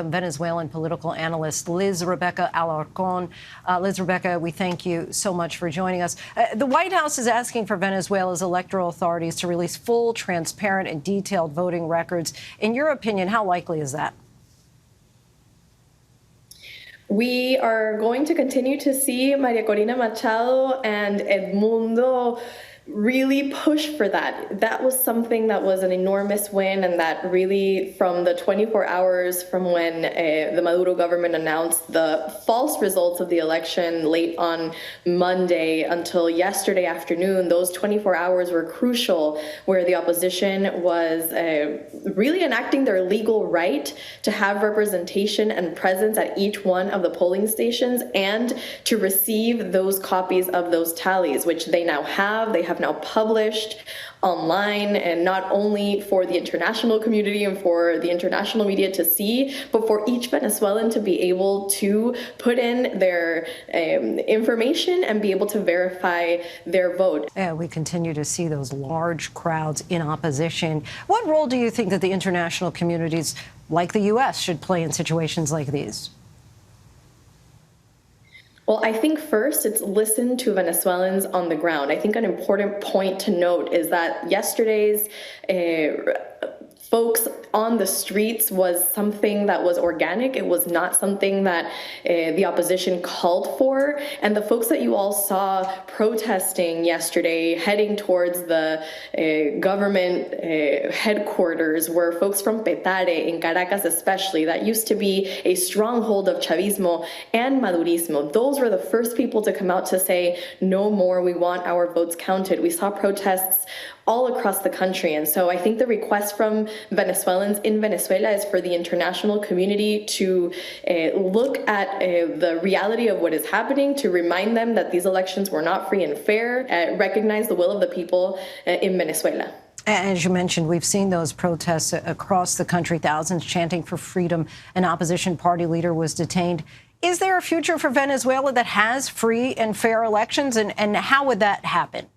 Venezuelan political analyst Liz Rebecca Alarcon. Liz Rebecca, we thank you so much for joining us. The White House is asking for Venezuela's electoral authorities to release full, transparent and detailed voting records. In your opinion, how likely is that? We are going to continue to see Maria Corina Machado and Edmundo really push for that. That was something that was an enormous win, and that really, from the 24 hours from when the Maduro government announced the false results of the election late on Monday until yesterday afternoon, those 24 hours were crucial, where the opposition was really enacting their legal right to have representation and presence at each one of the polling stations and to receive those copies of those tallies, which they now have. They have now published online, and not only for the international community and for the international media to see, but for each Venezuelan to be able to put in their information and be able to verify their vote. Yeah, we continue to see those large crowds in opposition. What role do you think that the international communities like the U.S. should play in situations like these? Well, I think first it's listen to Venezuelans on the ground. I think an important point to note is that yesterday's folks on the streets was something that was organic. It was not something that the opposition called for. And the folks that you all saw protesting yesterday, heading towards the government headquarters, were folks from Petare, in Caracas especially, that used to be a stronghold of Chavismo and Madurismo. Those were the first people to come out to say, no more, we want our votes counted. We saw protests all across the country. And so I think the request from Venezuelans in Venezuela is for the international community to look at the reality of what is happening, to remind them that these elections were not free and fair, recognize the will of the people in Venezuela. As you mentioned, we've seen those protests across the country, thousands chanting for freedom. An opposition party leader was detained. Is there a future for Venezuela that has free and fair elections? And how would that happen?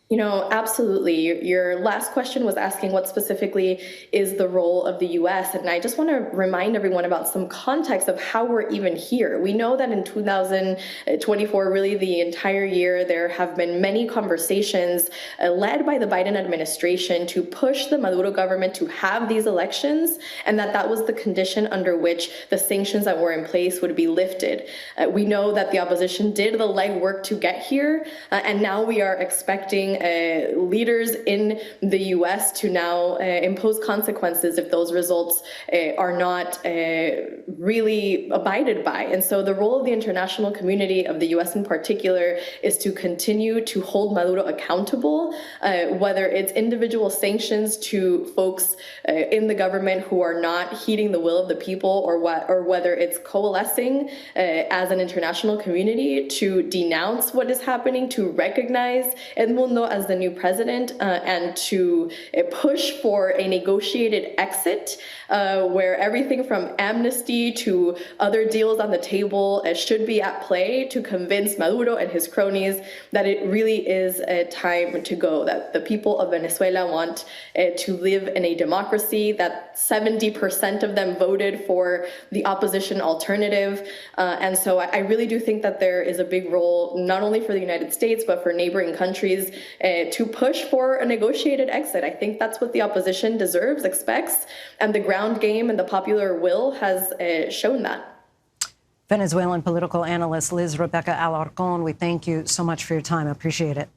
You know, absolutely. Your last question was asking what specifically is the role of the U.S. And I just want to remind everyone about some context of how we're even here. We know that in 2024, really the entire year, there have been many conversations led by the Biden administration to push the Maduro government to have these elections, and that was the condition under which the sanctions that were in place would be lifted. We know that the opposition did the legwork to get here, and now we are expecting leaders in the U.S. to now impose consequences if those results are not really abided by. And so the role of the international community, of the U.S. in particular, is to continue to hold Maduro accountable, whether it's individual sanctions to folks in the government who are not heeding the will of the people, or whether it's coalescing as an international community to denounce what is happening, to recognize Edmundo as the new president, and to push for a negotiated exit where everything from amnesty to other deals on the table should be at play to convince Maduro and his cronies that it really is a time to go, that the people of Venezuela want to live in a democracy, that 70% of them voted for the opposition alternative. And so I really do think that there is a big role, not only for the United States, but for neighboring countries to push for a negotiated exit. I think that's what the opposition deserves, expects, and the ground game and the popular will has shown that. Venezuelan political analyst Liz Rebecca Alarcon, we thank you so much for your time. I appreciate it.